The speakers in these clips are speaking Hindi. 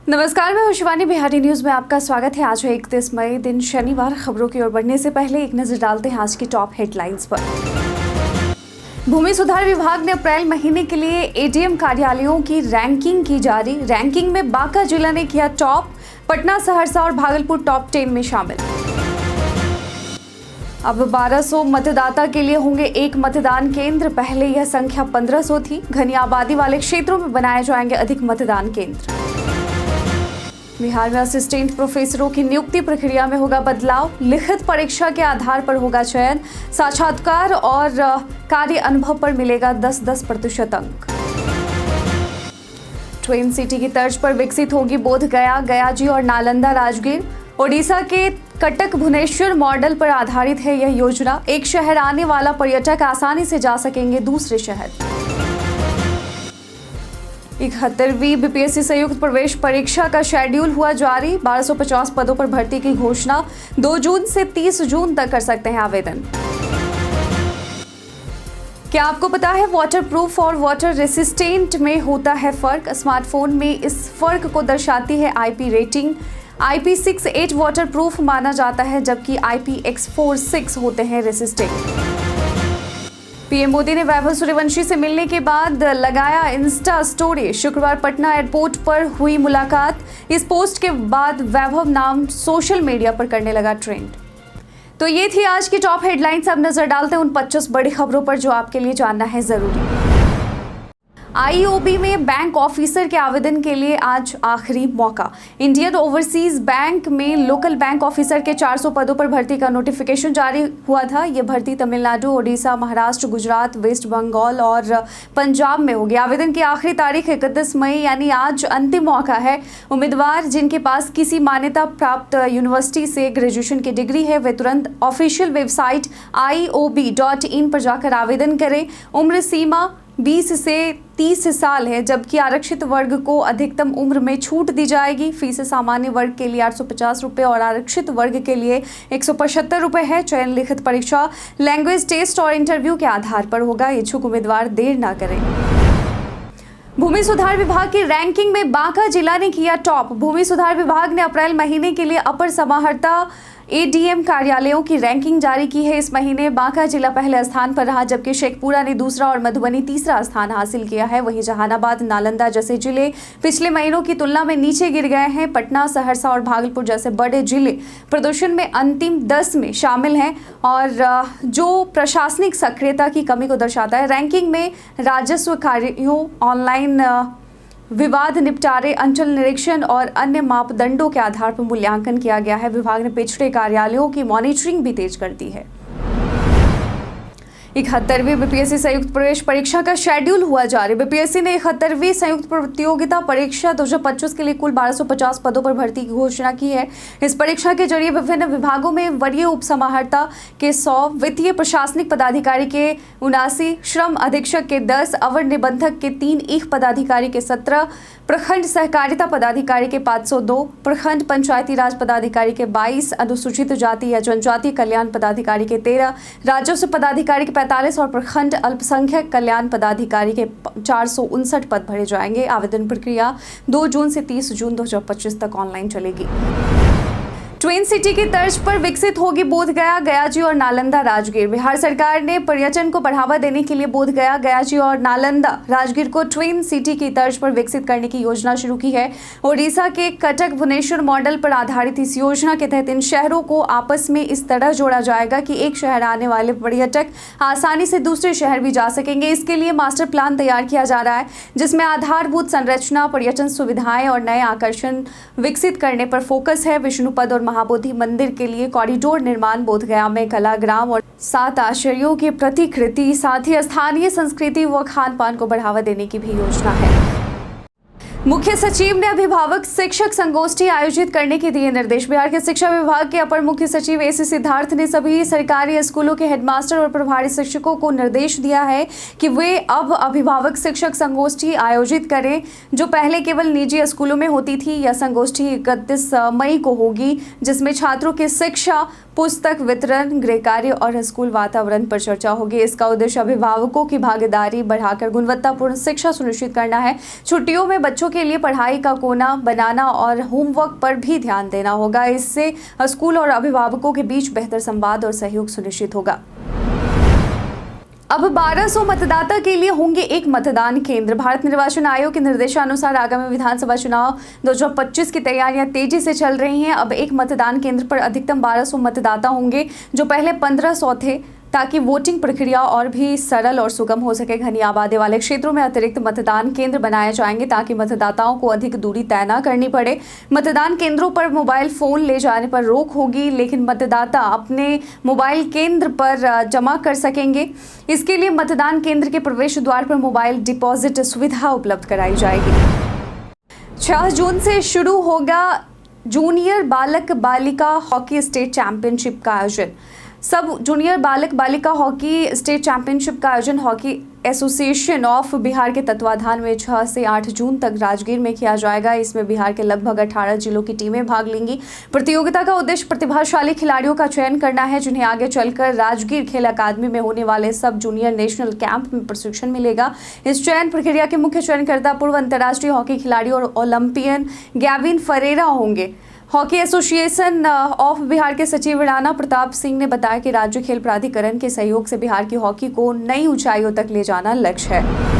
नमस्कार, मैं शिवानी। बिहारी न्यूज में आपका स्वागत है। आज है 31 मई, दिन शनिवार। खबरों की ओर बढ़ने से पहले एक नजर डालते हैं आज की टॉप हेडलाइंस पर। भूमि सुधार विभाग ने अप्रैल महीने के लिए एडीएम कार्यालयों की रैंकिंग की जारी। रैंकिंग में बांका जिला ने किया टॉप। पटना, सहरसा और भागलपुर टॉप 10 में शामिल। अब 1200 मतदाता के लिए होंगे एक मतदान केंद्र। पहले यह संख्या 1500 थी। घनी आबादी वाले क्षेत्रों में बनाए जाएंगे अधिक मतदान केंद्र। बिहार में असिस्टेंट प्रोफेसरों की नियुक्ति प्रक्रिया में होगा बदलाव। लिखित परीक्षा के आधार पर होगा चयन। साक्षात्कार और कार्य अनुभव पर मिलेगा 10% अंक। ट्विन सिटी की तर्ज पर विकसित होगी बोध गया, गयाजी और नालंदा राजगीर। ओडिशा के कटक भुवनेश्वर मॉडल पर आधारित है यह योजना। एक शहर आने वाला पर्यटक आसानी से जा सकेंगे दूसरे शहर। 71वीं बीपीएससी संयुक्त प्रवेश परीक्षा का शेड्यूल हुआ जारी। 1250 पदों पर भर्ती की घोषणा। 2 जून से 30 जून तक कर सकते हैं आवेदन। क्या आपको पता है वाटर प्रूफ और वाटर रेसिस्टेंट में होता है फर्क? स्मार्टफोन में इस फर्क को दर्शाती है IP rating. IP68 water proof माना जाता है, जबकि IPX46 होते हैं रेसिस्टेंट। पीएम मोदी ने वैभव सूर्यवंशी से मिलने के बाद लगाया इंस्टा स्टोरी। शुक्रवार पटना एयरपोर्ट पर हुई मुलाकात। इस पोस्ट के बाद वैभव नाम सोशल मीडिया पर करने लगा ट्रेंड। तो ये थी आज की टॉप हेडलाइंस। अब नजर डालते हैं उन 25 बड़ी खबरों पर जो आपके लिए जानना है जरूरी। आईओबी में बैंक ऑफिसर के आवेदन के लिए आज आखिरी मौका। इंडियन ओवरसीज बैंक में लोकल बैंक ऑफिसर के 400 पदों पर भर्ती का नोटिफिकेशन जारी हुआ था। यह भर्ती तमिलनाडु, ओडिशा, महाराष्ट्र, गुजरात, वेस्ट बंगाल और पंजाब में होगी। आवेदन की आखिरी तारीख 31 मई यानी आज अंतिम मौका है। उम्मीदवार जिनके पास किसी मान्यता प्राप्त यूनिवर्सिटी से ग्रेजुएशन की डिग्री है वे तुरंत ऑफिशियल वेबसाइट IOB.in पर जाकर आवेदन करें। उम्र सीमा 20 से 30 साल है, जबकि आरक्षित वर्ग को अधिकतम उम्र में छूट दी जाएगी। फीस सामान्य वर्ग के लिए 850 रुपये और आरक्षित वर्ग के लिए 175 रुपये है। चयन लिखित परीक्षा, लैंग्वेज टेस्ट और इंटरव्यू के आधार पर होगा। इच्छुक उम्मीदवार देर ना करें। भूमि सुधार विभाग की रैंकिंग में बांका जिला ने किया टॉप। भूमि सुधार विभाग ने अप्रैल महीने के लिए अपर समाहर्ता एडीएम कार्यालयों की रैंकिंग जारी की है। इस महीने बांका जिला पहले स्थान पर रहा, जबकि शेखपुरा ने दूसरा और मधुबनी तीसरा स्थान हासिल किया है। वहीं जहानाबाद, नालंदा जैसे जिले पिछले महीनों की तुलना में नीचे गिर गए हैं। पटना, सहरसा और भागलपुर जैसे बड़े जिले प्रदूषण में अंतिम 10 में शामिल हैं, और जो प्रशासनिक सक्रियता की कमी को दर्शाता है। रैंकिंग में राजस्व कार्यों, ऑनलाइन विवाद निपटारे, अंचल निरीक्षण और अन्य मापदंडों के आधार पर मूल्यांकन किया गया है। विभाग ने पिछड़े कार्यालयों की मॉनिटरिंग भी तेज कर दी है। 71वीं बीपीएससी संयुक्त प्रवेश परीक्षा का शेड्यूल हुआ जारी। बीपीएससी ने 71वीं संयुक्त प्रतियोगिता परीक्षा 2025 के लिए कुल 1250 पदों पर भर्ती की घोषणा की है। इस परीक्षा के जरिए विभिन्न विभागों में वरीय उप समाहर्ता के 100, वित्तीय प्रशासनिक पदाधिकारी के 79, श्रम अधीक्षक के 10, अवर निबंधक के 3, ईख पदाधिकारी के 17, प्रखंड सहकारिता पदाधिकारी के 502, प्रखंड पंचायती राज पदाधिकारी के 22, अनुसूचित जाति या जनजाति कल्याण पदाधिकारी के 13, राजस्व पदाधिकारी के 45 और प्रखंड अल्पसंख्यक कल्याण पदाधिकारी के 459 पद भरे जाएंगे। आवेदन प्रक्रिया 2 जून से 30 जून 2025 तक ऑनलाइन चलेगी। ट्विन सिटी की तर्ज पर विकसित होगी बोध गया, गयाजी और नालंदा राजगीर। बिहार सरकार ने पर्यटन को बढ़ावा देने के लिए बोध गया, गयाजी और नालंदा राजगीर को ट्विन सिटी की तर्ज पर विकसित करने की योजना शुरू की है। ओडिशा के कटक भुवनेश्वर मॉडल पर आधारित इस योजना के तहत इन शहरों को आपस में इस तरह जोड़ा जाएगा कि एक शहर आने वाले पर्यटक आसानी से दूसरे शहर भी जा सकेंगे। इसके लिए मास्टर प्लान तैयार किया जा रहा है, जिसमें आधारभूत संरचना, पर्यटन सुविधाएं और नए आकर्षण विकसित करने पर फोकस है। विष्णुपद और महाबोधि मंदिर के लिए कॉरिडोर निर्माण, बोधगया में कलाग्राम और 7 आश्चर्यों की प्रतिकृति, साथ ही स्थानीय संस्कृति व खान पान को बढ़ावा देने की भी योजना है। मुख्य सचिव ने अभिभावक शिक्षक संगोष्ठी आयोजित करने के दिए निर्देश। बिहार के शिक्षा विभाग के अपर मुख्य सचिव AC सिद्धार्थ ने सभी सरकारी स्कूलों के हेडमास्टर और प्रभारी शिक्षकों को निर्देश दिया है कि वे अब अभिभावक शिक्षक संगोष्ठी आयोजित करें, जो पहले केवल निजी स्कूलों में होती थी। यह संगोष्ठी 31 मई को होगी, जिसमें छात्रों की शिक्षा, पुस्तक वितरण, गृह कार्य और स्कूल वातावरण पर चर्चा होगी। इसका उद्देश्य अभिभावकों की भागीदारी बढ़ाकर गुणवत्तापूर्ण शिक्षा सुनिश्चित करना है। छुट्टियों में बच्चों के लिए पढ़ाई का कोना बनाना और होमवर्क पर भी ध्यान देना होगा। इससे स्कूल और अभिभावकों के बीच बेहतर संवाद और सहयोग सुनिश्चित होगा। अब 1200 मतदाता के लिए होंगे एक मतदान केंद्र। भारत निर्वाचन आयोग के निर्देशानुसार आगामी विधानसभा चुनाव 2025 की तैयारियां तेजी से चल रही हैं। अब एक मतदान केंद्र पर अधिकतम 1200 मतदाता होंगे, जो पहले 1500 थे, ताकि वोटिंग प्रक्रिया और भी सरल और सुगम हो सके। घनी आबादी वाले क्षेत्रों में अतिरिक्त मतदान केंद्र बनाए जाएंगे ताकि मतदाताओं को अधिक दूरी तय न करनी पड़े। मतदान केंद्रों पर मोबाइल फोन ले जाने पर रोक होगी, लेकिन मतदाता अपने मोबाइल केंद्र पर जमा कर सकेंगे। इसके लिए मतदान केंद्र के प्रवेश द्वार पर मोबाइल डिपॉजिट सुविधा उपलब्ध कराई जाएगी। 6 जून से शुरू होगा जूनियर बालक बालिका हॉकी स्टेट चैंपियनशिप का आयोजन। सब जूनियर बालक बालिका हॉकी स्टेट चैंपियनशिप का आयोजन हॉकी एसोसिएशन ऑफ बिहार के तत्वाधान में 6 से 8 जून तक राजगीर में किया जाएगा। इसमें बिहार के लगभग 18 जिलों की टीमें भाग लेंगी। प्रतियोगिता का उद्देश्य प्रतिभाशाली खिलाड़ियों का चयन करना है, जिन्हें आगे चलकर राजगीर खेल अकादमी में होने वाले सब जूनियर नेशनल कैंप में प्रशिक्षण मिलेगा। इस चयन प्रक्रिया के मुख्य चयनकर्ता पूर्व अंतर्राष्ट्रीय हॉकी खिलाड़ी और ओलंपियन गैविन फरेरा होंगे। हॉकी एसोसिएशन ऑफ बिहार के सचिव राणा प्रताप सिंह ने बताया कि राज्य खेल प्राधिकरण के सहयोग से बिहार की हॉकी को नई ऊंचाइयों तक ले जाना लक्ष्य है।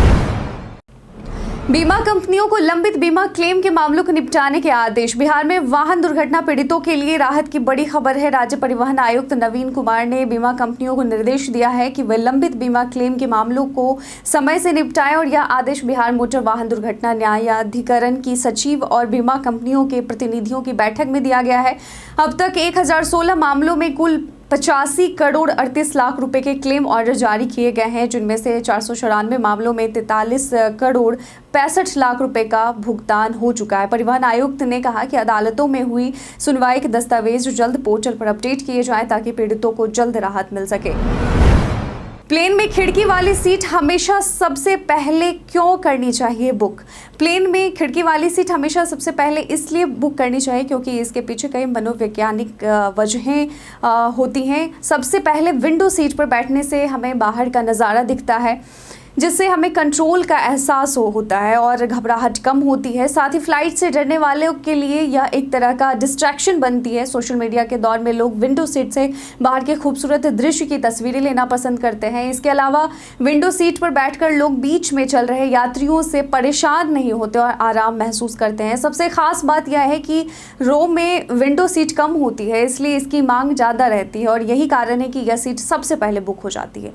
बीमा कंपनियों को लंबित बीमा क्लेम के मामलों को निपटाने के आदेश। बिहार में वाहन दुर्घटना पीड़ितों के लिए राहत की बड़ी खबर है। राज्य परिवहन आयुक्त नवीन कुमार ने बीमा कंपनियों को निर्देश दिया है कि वे लंबित बीमा क्लेम के मामलों को समय से निपटाएं, और यह आदेश बिहार मोटर वाहन दुर्घटना न्यायाधिकरण की सचिव और बीमा कंपनियों के प्रतिनिधियों की बैठक में दिया गया है। अब तक 1016 मामलों में कुल 85 करोड़ 38 लाख रुपए के क्लेम ऑर्डर जारी किए गए हैं, जिनमें से 494 मामलों में 43 करोड़ 65 लाख रुपए का भुगतान हो चुका है। परिवहन आयुक्त ने कहा कि अदालतों में हुई सुनवाई के दस्तावेज जल्द पोर्टल पर अपडेट किए जाएं ताकि पीड़ितों को जल्द राहत मिल सके। प्लेन में खिड़की वाली सीट हमेशा सबसे पहले क्यों करनी चाहिए बुक? प्लेन में खिड़की वाली सीट हमेशा सबसे पहले इसलिए बुक करनी चाहिए क्योंकि इसके पीछे कई मनोवैज्ञानिक वजहें होती हैं। सबसे पहले विंडो सीट पर बैठने से हमें बाहर का नज़ारा दिखता है, जिससे हमें कंट्रोल का एहसास होता है और घबराहट कम होती है। साथ ही फ्लाइट से डरने वालों के लिए यह एक तरह का डिस्ट्रैक्शन बनती है। सोशल मीडिया के दौर में लोग विंडो सीट से बाहर के खूबसूरत दृश्य की तस्वीरें लेना पसंद करते हैं। इसके अलावा विंडो सीट पर बैठकर लोग बीच में चल रहे यात्रियों से परेशान नहीं होते और आराम महसूस करते हैं। सबसे खास बात यह है कि रो में विंडो सीट कम होती है, इसलिए इसकी मांग ज़्यादा रहती है और यही कारण है कि यह सीट सबसे पहले बुक हो जाती है।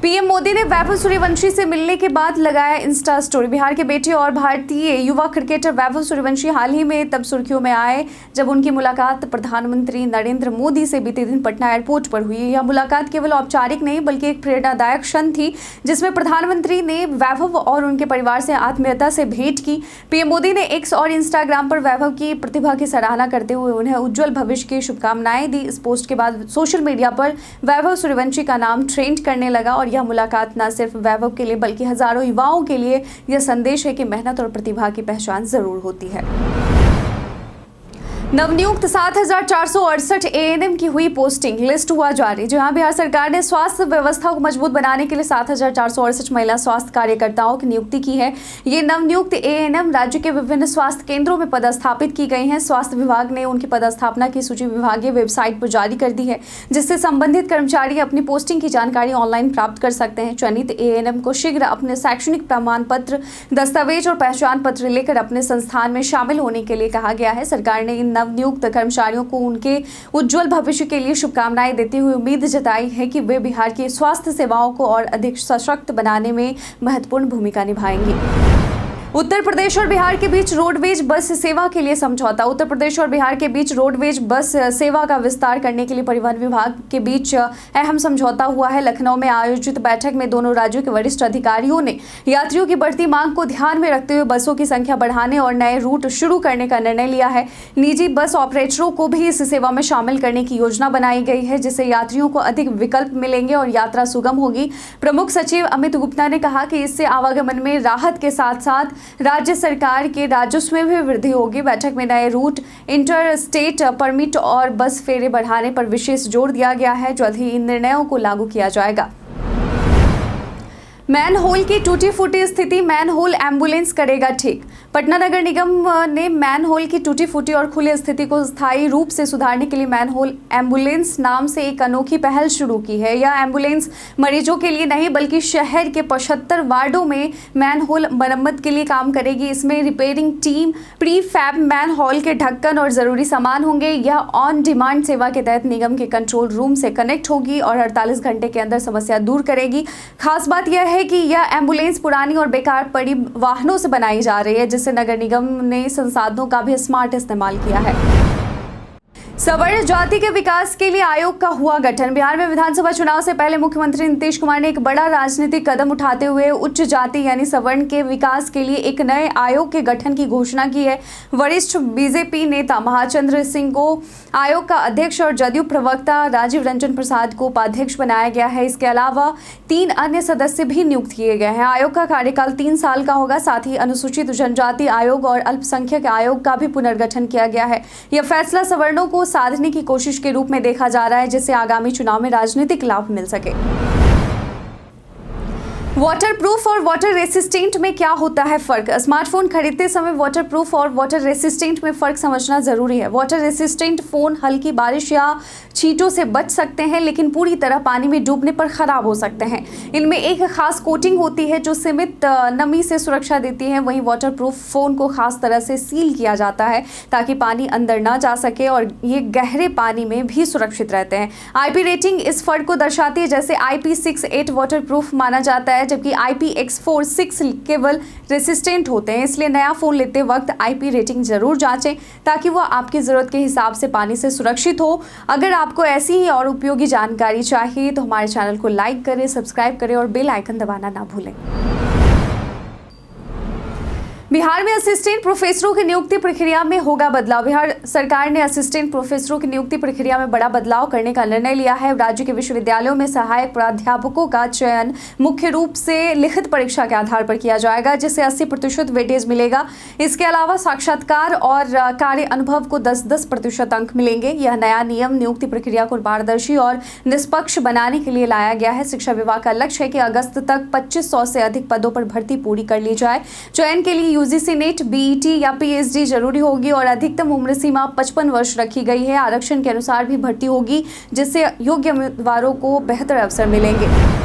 पीएम मोदी ने वैभव सूर्यवंशी से मिलने के बाद लगाया इंस्टा स्टोरी। बिहार के बेटे और भारतीय युवा क्रिकेटर वैभव सूर्यवंशी हाल ही में तब सुर्खियों में आए जब उनकी मुलाकात प्रधानमंत्री नरेंद्र मोदी से बीते दिन पटना एयरपोर्ट पर हुई। यह मुलाकात केवल औपचारिक नहीं बल्कि एक प्रेरणादायक क्षण थी, जिसमें प्रधानमंत्री ने वैभव और उनके परिवार से आत्मीयता से भेंट की। पीएम मोदी ने एक्स और इंस्टाग्राम पर वैभव की प्रतिभा की सराहना करते हुए उन्हें उज्जवल भविष्य की शुभकामनाएं दी। इस पोस्ट के बाद सोशल मीडिया पर वैभव सूर्यवंशी का नाम ट्रेंड करने लगा और यह मुलाकात न सिर्फ वैभव के लिए बल्कि हजारों युवाओं के लिए यह संदेश है कि मेहनत और प्रतिभा की पहचान जरूर होती है। नवनियुक्त 7,468 एएनएम की हुई पोस्टिंग, लिस्ट हुआ जारी। जहां बिहार सरकार ने स्वास्थ्य व्यवस्था को मजबूत बनाने के लिए 7,468 महिला स्वास्थ्य कार्यकर्ताओं की नियुक्ति की है। ये नवनियुक्त एएनएम राज्य के विभिन्न स्वास्थ्य केंद्रों में पदस्थापित की गई हैं। स्वास्थ्य विभाग ने उनकी पदस्थापना की सूची विभागीय वेबसाइट पर जारी कर दी है, जिससे संबंधित कर्मचारी अपनी पोस्टिंग की जानकारी ऑनलाइन प्राप्त कर सकते हैं। चयनित एएनएम को शीघ्र अपने शैक्षणिक प्रमाण पत्र, दस्तावेज और पहचान पत्र लेकर अपने संस्थान में शामिल होने के लिए कहा गया है। सरकार ने इन नवनियुक्त कर्मचारियों को उनके उज्जवल भविष्य के लिए शुभकामनाएं देते हुए उम्मीद जताई है कि वे बिहार की स्वास्थ्य सेवाओं को और अधिक सशक्त बनाने में महत्वपूर्ण भूमिका निभाएंगे। उत्तर प्रदेश और बिहार के बीच रोडवेज बस सेवा के लिए समझौता। उत्तर प्रदेश और बिहार के बीच रोडवेज बस सेवा का विस्तार करने के लिए परिवहन विभाग के बीच अहम समझौता हुआ है। लखनऊ में आयोजित बैठक में दोनों राज्यों के वरिष्ठ अधिकारियों ने यात्रियों की बढ़ती मांग को ध्यान में रखते हुए बसों की संख्या बढ़ाने और नए रूट शुरू करने का निर्णय लिया है। निजी बस ऑपरेटरों को भी इस सेवा में शामिल करने की योजना बनाई गई है, जिससे यात्रियों को अधिक विकल्प मिलेंगे और यात्रा सुगम होगी। प्रमुख सचिव अमित गुप्ता ने कहा कि इससे आवागमन में राहत के साथ साथ राज्य सरकार के राजस्व में भी वृद्धि होगी। बैठक में नए रूट, इंटर स्टेट परमिट और बस फेरे बढ़ाने पर विशेष जोर दिया गया है। जल्द ही इन निर्णयों को लागू किया जाएगा। मैन होल की टूटी फूटी स्थिति, मैन होल एम्बुलेंस करेगा ठीक। पटना नगर निगम ने मैन होल की टूटी फूटी और खुली स्थिति को स्थायी रूप से सुधारने के लिए मैन होल एम्बुलेंस नाम से एक अनोखी पहल शुरू की है। यह एम्बुलेंस मरीजों के लिए नहीं बल्कि शहर के 75 वार्डों में मैन होल मरम्मत के लिए काम करेगी। इसमें repairing team, prefab manhole के ढक्कन और जरूरी सामान होंगे। यह ऑन डिमांड सेवा के तहत निगम के कंट्रोल रूम से कनेक्ट होगी और 48 घंटे के अंदर समस्या दूर करेगी। खास बात यह है कि यह एम्बुलेंस पुरानी और बेकार पड़ी वाहनों से बनाई जा रही है, जिससे नगर निगम ने संसाधनों का भी स्मार्ट इस्तेमाल किया है। सवर्ण जाति के विकास के लिए आयोग का हुआ गठन। बिहार में विधानसभा चुनाव से पहले मुख्यमंत्री नीतीश कुमार ने एक बड़ा राजनीतिक कदम उठाते हुए उच्च जाति यानी सवर्ण के विकास के लिए एक नए आयोग के गठन की घोषणा की है। वरिष्ठ बीजेपी नेता महाचंद्र सिंह को आयोग का अध्यक्ष और जदयू प्रवक्ता राजीव रंजन प्रसाद को उपाध्यक्ष बनाया गया है। इसके अलावा 3 अन्य सदस्य भी नियुक्त किए गए हैं। आयोग का कार्यकाल 3 साल का होगा। साथ ही अनुसूचित जनजाति आयोग और अल्पसंख्यक आयोग का भी पुनर्गठन किया गया है। यह फैसला सवर्णों को साधने की कोशिश के रूप में देखा जा रहा है, जिससे आगामी चुनाव में राजनीतिक लाभ मिल सके। वाटरप्रूफ और वाटर रेसिस्टेंट में क्या होता है फर्क? स्मार्टफोन खरीदते समय वाटरप्रूफ और वाटर रेसिस्टेंट में फर्क समझना जरूरी है। वाटर रेसिस्टेंट फोन हल्की बारिश या छींटों से बच सकते हैं, लेकिन पूरी तरह पानी में डूबने पर खराब हो सकते हैं। इनमें एक खास कोटिंग होती है जो सीमित नमी से सुरक्षा देती है। वहीं वाटरप्रूफ फोन को खास तरह से सील किया जाता है ताकि पानी अंदर ना जा सके और ये गहरे पानी में भी सुरक्षित रहते हैं। IP रेटिंग इस फर्क को दर्शाती है। जैसे IP68 वाटरप्रूफ माना जाता है, जबकि IP46 केवल रेसिस्टेंट होते हैं। इसलिए नया फोन लेते वक्त IP रेटिंग जरूर जांचें ताकि वह आपकी जरूरत के हिसाब से पानी से सुरक्षित हो। अगर आपको ऐसी ही और उपयोगी जानकारी चाहिए तो हमारे चैनल को लाइक करें, सब्सक्राइब करें और बेल आइकन दबाना ना भूलें। बिहार में असिस्टेंट प्रोफेसरों की नियुक्ति प्रक्रिया में होगा बदलाव। बिहार सरकार ने असिस्टेंट प्रोफेसरों की नियुक्ति प्रक्रिया में बड़ा बदलाव करने का निर्णय लिया है। राज्य के विश्वविद्यालयों में सहायक प्राध्यापकों का चयन मुख्य रूप से लिखित परीक्षा के आधार पर किया जाएगा, जिससे 80% वेटेज मिलेगा। इसके अलावा साक्षात्कार और कार्य अनुभव को 10-10% अंक मिलेंगे। यह नया नियम नियुक्ति प्रक्रिया को पारदर्शी और निष्पक्ष बनाने के लिए लाया गया है। शिक्षा विभाग का लक्ष्य है कि अगस्त तक 2500 से अधिक पदों पर भर्ती पूरी कर ली जाए। चयन के लिए UGC नेट, BET या PhD जरूरी होगी और अधिकतम उम्र सीमा 55 वर्ष रखी गई है। आरक्षण के अनुसार भी भर्ती होगी, जिससे योग्य उम्मीदवारों को बेहतर अवसर मिलेंगे।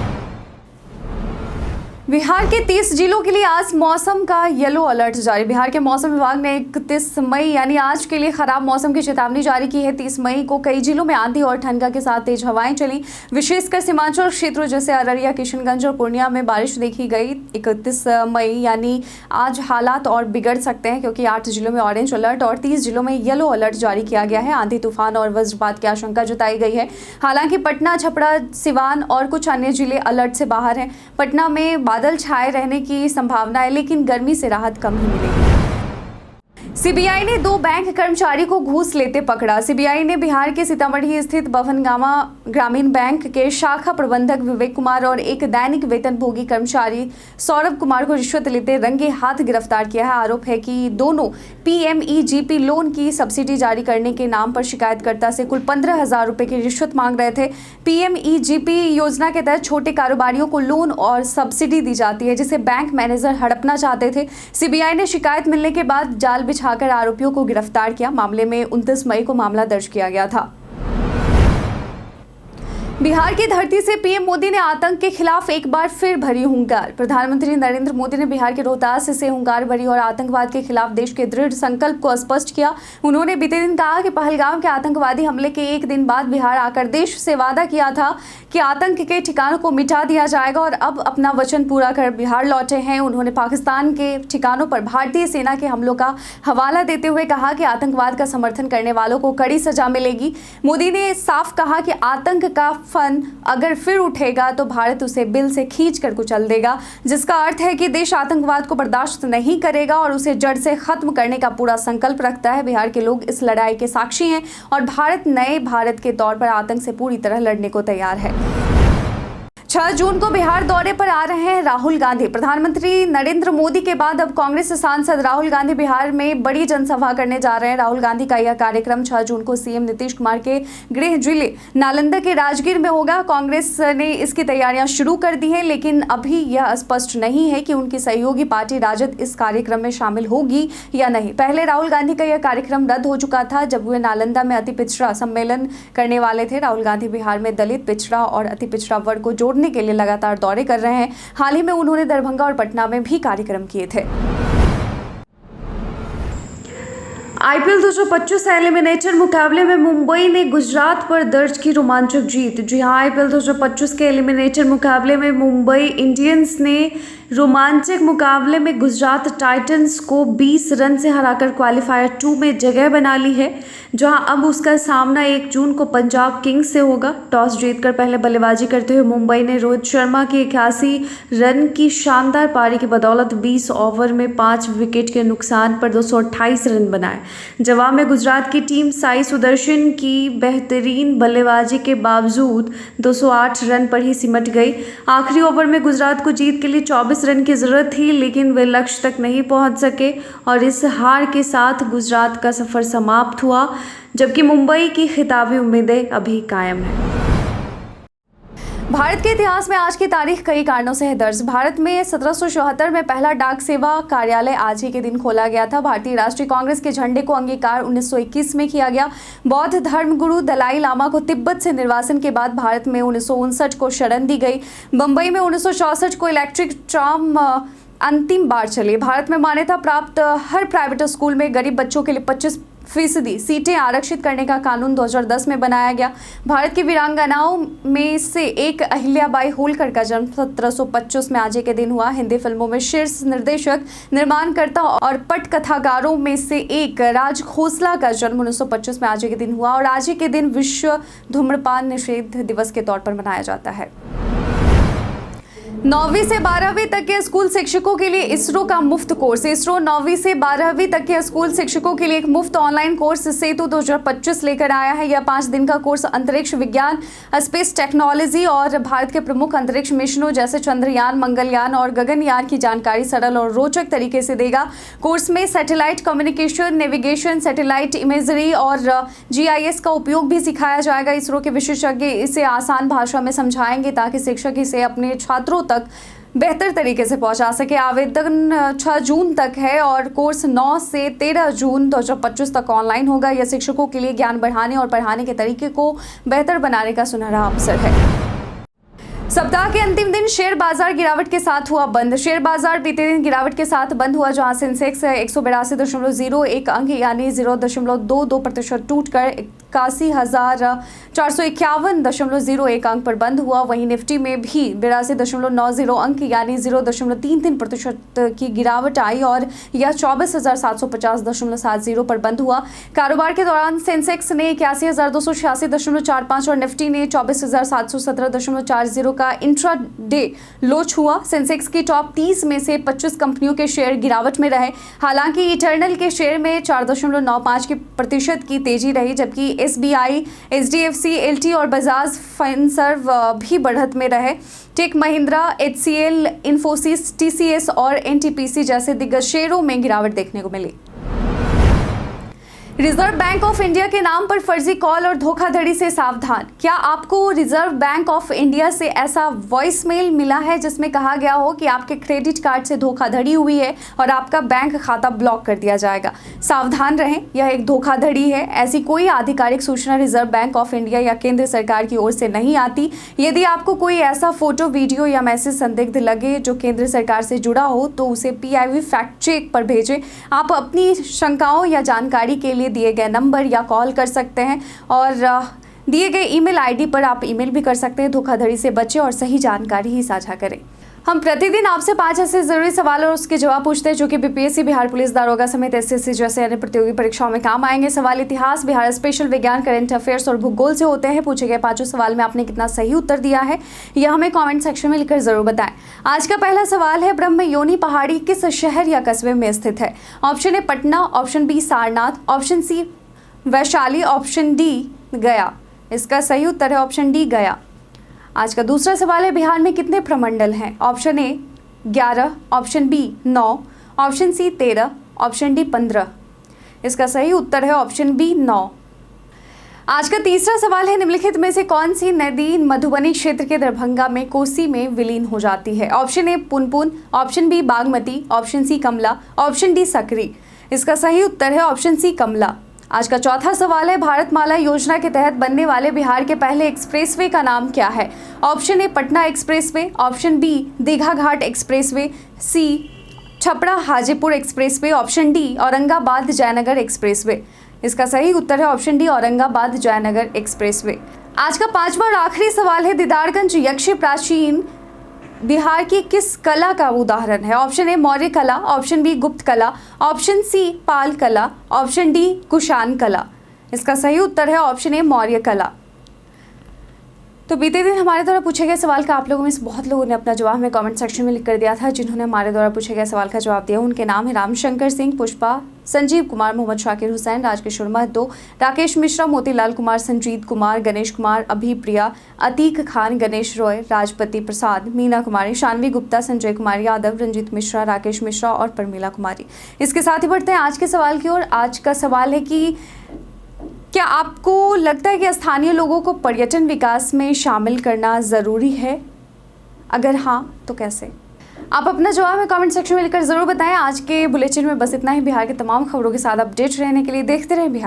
बिहार के 30 जिलों के लिए आज मौसम का येलो अलर्ट जारी। बिहार के मौसम विभाग ने 31 मई यानी आज के लिए खराब मौसम की चेतावनी जारी की है। 30 मई को कई जिलों में आंधी और ठनका के साथ तेज हवाएं चली। विशेषकर सीमांचल क्षेत्रों जैसे अररिया, किशनगंज और पूर्णिया में बारिश देखी गई। 31 मई यानी आज हालात और बिगड़ सकते हैं, क्योंकि 8 जिलों में ऑरेंज अलर्ट और 30 जिलों में येलो अलर्ट जारी किया गया है। आंधी, तूफान और वज्रपात की आशंका जताई गई है। हालांकि पटना, छपरा, सिवान और कुछ अन्य जिले अलर्ट से बाहर हैं। पटना में बादल छाए रहने की संभावना है, लेकिन गर्मी से राहत कम ही मिलेगी। सीबीआई ने 2 बैंक कर्मचारी को घूस लेते पकड़ा। सीबीआई ने बिहार के सीतामढ़ी स्थित बभनगामा ग्रामीण बैंक के शाखा प्रबंधक विवेक कुमार और एक दैनिक वेतनभोगी कर्मचारी सौरभ कुमार को रिश्वत लेते रंगे हाथ गिरफ्तार किया है। आरोप है कि दोनों PMEGP लोन की सब्सिडी जारी करने के नाम पर शिकायतकर्ता से कुल 15,000 रुपए की रिश्वत मांग रहे थे। PMEGP योजना के तहत छोटे कारोबारियों को लोन और सब्सिडी दी जाती है, जिसे बैंक मैनेजर हड़पना चाहते थे। सीबीआई ने शिकायत मिलने के बाद जाल बिछाकर आरोपियों को गिरफ्तार किया। मामले में 29 मई को मामला दर्ज किया गया था। बिहार की धरती से पीएम मोदी ने आतंक के खिलाफ एक बार फिर भरी हुंकार। प्रधानमंत्री नरेंद्र मोदी ने बिहार के रोहतास से हुंकार भरी और आतंकवाद के खिलाफ देश के दृढ़ संकल्प को स्पष्ट किया। उन्होंने बीते दिन कहा कि पहलगाम के आतंकवादी हमले के एक दिन बाद बिहार आकर देश से वादा किया था कि आतंक के ठिकानों को मिटा दिया जाएगा और अब अपना वचन पूरा कर बिहार लौटे हैं। उन्होंने पाकिस्तान के ठिकानों पर भारतीय सेना के हमलों का हवाला देते हुए कहा कि आतंकवाद का समर्थन करने वालों को कड़ी सजा मिलेगी। मोदी ने साफ कहा कि आतंक का फन अगर फिर उठेगा तो भारत उसे बिल से खींचकर कुचल देगा, जिसका अर्थ है कि देश आतंकवाद को बर्दाश्त नहीं करेगा और उसे जड़ से खत्म करने का पूरा संकल्प रखता है। बिहार के लोग इस लड़ाई के साक्षी हैं और भारत नए भारत के तौर पर आतंक से पूरी तरह लड़ने को तैयार है। 6 जून को बिहार दौरे पर आ रहे हैं राहुल गांधी। प्रधानमंत्री नरेंद्र मोदी के बाद अब कांग्रेस सांसद राहुल गांधी बिहार में बड़ी जनसभा करने जा रहे हैं। राहुल गांधी का यह कार्यक्रम 6 जून को सीएम नीतीश कुमार के गृह जिले नालंदा के राजगीर में होगा। कांग्रेस ने इसकी तैयारियां शुरू कर दी हैं, लेकिन अभी यह स्पष्ट नहीं है कि उनकी सहयोगी पार्टी राजद इस कार्यक्रम में शामिल होगी या नहीं। पहले राहुल गांधी का यह कार्यक्रम रद्द हो चुका था जब वे नालंदा में अति पिछड़ा सम्मेलन करने वाले थे। राहुल गांधी बिहार में दलित, पिछड़ा और अति पिछड़ा वर्ग को जोड़ने के लिए लगातार दौरे कर रहे हैं। हाल ही में उन्होंने दरभंगा और पटना में भी कार्यक्रम किए थे। आईपीएल 225 एलिमिनेटर मुकाबले में मुंबई ने गुजरात पर दर्ज की रोमांचक जीत। जी हां, आईपीएल 225 के एलिमिनेटर मुकाबले में मुंबई इंडियंस ने रोमांचक मुकाबले में गुजरात टाइटंस को 20 रन से हराकर क्वालिफायर 2 में जगह बना ली है, जहां अब उसका सामना 1 जून को पंजाब किंग्स से होगा। टॉस जीतकर पहले बल्लेबाजी करते हुए मुंबई ने रोहित शर्मा की 81 रन की शानदार पारी की बदौलत 20 ओवर में 5 विकेट के नुकसान पर 228 रन बनाए। जवाब में गुजरात की टीम साई सुदर्शन की बेहतरीन बल्लेबाजी के बावजूद 208 रन पर ही सिमट गई। आखिरी ओवर में गुजरात को जीत के लिए 24 रन की जरूरत थी, लेकिन वे लक्ष्य तक नहीं पहुंच सके और इस हार के साथ गुजरात का सफर समाप्त हुआ, जबकि मुंबई की खिताबी उम्मीदें अभी कायम हैं। भारत के इतिहास में आज की तारीख कई कारणों से है दर्ज। भारत में 1774 में पहला डाक सेवा कार्यालय आज ही के दिन खोला गया था। भारतीय राष्ट्रीय कांग्रेस के झंडे को अंगीकार 1921 में किया गया। बौद्ध धर्मगुरु दलाई लामा को तिब्बत से निर्वासन के बाद भारत में 1959 को शरण दी गई। बंबई में 1964 को इलेक्ट्रिक ट्राम अंतिम बार चली। भारत में मान्यता प्राप्त हर प्राइवेट स्कूल में गरीब बच्चों के लिए 25% सीटें आरक्षित करने का कानून 2010 में बनाया गया। भारत की वीरांगनाओं में से एक अहिल्याबाई होलकर का जन्म 1725 में आज के दिन हुआ। हिंदी फिल्मों में शीर्ष निर्देशक, निर्माणकर्ता और पटकथाकारों में से एक राज खोसला का जन्म 1925 में आज के दिन हुआ और आज के दिन विश्व धूम्रपान निषेध दिवस के तौर पर मनाया जाता है। 9वीं से 12वीं तक के स्कूल शिक्षकों के लिए इसरो का मुफ्त कोर्स। इसरो 9वीं से 12वीं तक के स्कूल शिक्षकों के लिए एक मुफ्त ऑनलाइन कोर्स सेतु 2025 लेकर आया है। यह 5 दिन का कोर्स अंतरिक्ष विज्ञान, स्पेस टेक्नोलॉजी और भारत के प्रमुख अंतरिक्ष मिशनों जैसे चंद्रयान, मंगलयान और गगनयान की जानकारी सरल और रोचक तरीके से देगा। कोर्स में satellite communication, navigation, satellite imagery और GIS का उपयोग भी सिखाया जाएगा। इसरो के विशेषज्ञ इसे आसान भाषा में समझाएंगे ताकि शिक्षक इसे अपने छात्रों तक बेहतर तरीके से पहुंचा सके। आवेदन 6 जून तक है और कोर्स 9 से 13 जून 2025 तक ऑनलाइन होगा। यह शिक्षकों के लिए ज्ञान बढ़ाने और पढ़ाने के तरीके को बेहतर बनाने का सुनहरा अवसर है। सप्ताह के अंतिम दिन शेयर बाजार गिरावट के साथ हुआ बंद। शेयर बाजार बीते दिन गिरावट के साथ बंद हुआ, जहां सेंसेक्स 182.01 अंक यानी 0.22% टूटकर 81,451.01 अंक पर बंद हुआ। वहीं निफ्टी में भी 82.90 अंक यानी 0.33% की गिरावट आई और यह 24,750.70 पर बंद हुआ। कारोबार के दौरान सेंसेक्स ने 81,286.45 और निफ्टी ने 24,717.40 का इंट्रा डे लो छुआ। सेंसेक्स की टॉप 30 में से 25 कंपनियों के शेयर गिरावट में रहे। हालांकि इटर्नल के शेयर में 4.95% की तेजी रही, जबकि SBI, HDFC, LT और बजाज फाइनसर्व भी बढ़त में रहे। Tech Mahindra, HCL, Infosys, TCS और NTPC जैसे दिग्गज शेयरों में गिरावट देखने को मिली। रिजर्व बैंक ऑफ इंडिया के नाम पर फर्जी कॉल और धोखाधड़ी से सावधान। क्या आपको रिजर्व बैंक ऑफ इंडिया से ऐसा वॉइसमेल मिला है जिसमें कहा गया हो कि आपके क्रेडिट कार्ड से धोखाधड़ी हुई है और आपका बैंक खाता ब्लॉक कर दिया जाएगा? सावधान रहें, यह एक धोखाधड़ी है। ऐसी कोई आधिकारिक सूचना रिजर्व बैंक ऑफ इंडिया या केंद्र सरकार की ओर से नहीं आती। यदि आपको कोई ऐसा फोटो, वीडियो या मैसेज संदिग्ध लगे जो केंद्र सरकार से जुड़ा हो तो उसे PIV फैक्ट चेक पर भेजें। आप अपनी शंकाओं या जानकारी के लिए दिए गए नंबर या कॉल कर सकते हैं और दिए गए ईमेल आईडी पर आप ईमेल भी कर सकते हैं। धोखाधड़ी से बचें और सही जानकारी ही साझा करें। हम प्रतिदिन आपसे 5 ऐसे जरूरी सवाल और उसके जवाब पूछते हैं जो कि BPSC, बिहार पुलिस दारोगा समेत SSC जैसे अन्य प्रतियोगी परीक्षाओं में काम आएंगे। सवाल इतिहास, बिहार स्पेशल, विज्ञान, करंट अफेयर्स और भूगोल से होते हैं। पूछे गए 5 सवाल में आपने कितना सही उत्तर दिया है यह हमें कमेंट सेक्शन में लिखकर जरूर बताएं। आज का पहला सवाल है, ब्रह्मयोनी पहाड़ी किस शहर या कस्बे में स्थित है? Option A Patna, option B Sarnath, option C Vaishali, option D Gaya. इसका सही उत्तर है ऑप्शन डी गया। आज का दूसरा सवाल है, बिहार में कितने प्रमंडल हैं? Option A 11, option B 9, option C 13, option D 15। इसका सही उत्तर है ऑप्शन बी 9। आज का तीसरा सवाल है, निम्नलिखित में से कौन सी नदी मधुबनी क्षेत्र के दरभंगा में कोसी में विलीन हो जाती है? Option A Punpun, option B Bagmati, option C Kamala, option D Sakri. इसका सही उत्तर है ऑप्शन सी कमला। आज का चौथा सवाल है, भारतमाला योजना के तहत बनने वाले बिहार के पहले एक्सप्रेसवे का नाम क्या है? Option A Patna expressway, option B Digha Ghat expressway, C Chhapra Hajipur expressway, option D Aurangabad Jaynagar expressway. इसका सही उत्तर है option D Aurangabad Jaynagar expressway. आज का पांचवा और आखिरी सवाल है, दीदारगंज यक्षी प्राचीन बिहार की किस कला का उदाहरण है? ऑप्शन ए मौर्य कला, ऑप्शन बी गुप्त कला, ऑप्शन सी पाल कला, ऑप्शन डी कुषाण कला। इसका सही उत्तर है ऑप्शन ए मौर्य कला। तो बीते दिन हमारे द्वारा पूछे गए सवाल का आप लोगों में से बहुत लोगों ने अपना जवाब हमें कमेंट सेक्शन में लिख कर दिया था। जिन्होंने हमारे द्वारा पूछे गए सवाल का जवाब दिया उनके नाम है रामशंकर सिंह, पुष्पा, संजीव कुमार, मोहम्मद शाकिर हुसैन, राजकिशोर महतो, राकेश मिश्रा, मोतीलाल कुमार, संजीत कुमार, गणेश कुमार, अभिप्रिया, अतीक खान, गणेश रॉय, राजपति प्रसाद, मीना कुमारी, शानवी गुप्ता, संजय कुमार यादव, रंजीत मिश्रा, राकेश मिश्रा और परमिला कुमारी। इसके साथ ही बढ़ते हैं आज के सवाल की ओर। आज का सवाल है कि क्या आपको लगता है कि स्थानीय लोगों को पर्यटन विकास में शामिल करना ज़रूरी है? अगर हाँ तो कैसे? आप अपना जवाब हमें कमेंट सेक्शन में लिखकर ज़रूर बताएं। आज के बुलेटिन में बस इतना ही। बिहार के तमाम खबरों के साथ अपडेट रहने के लिए देखते रहें बिहार।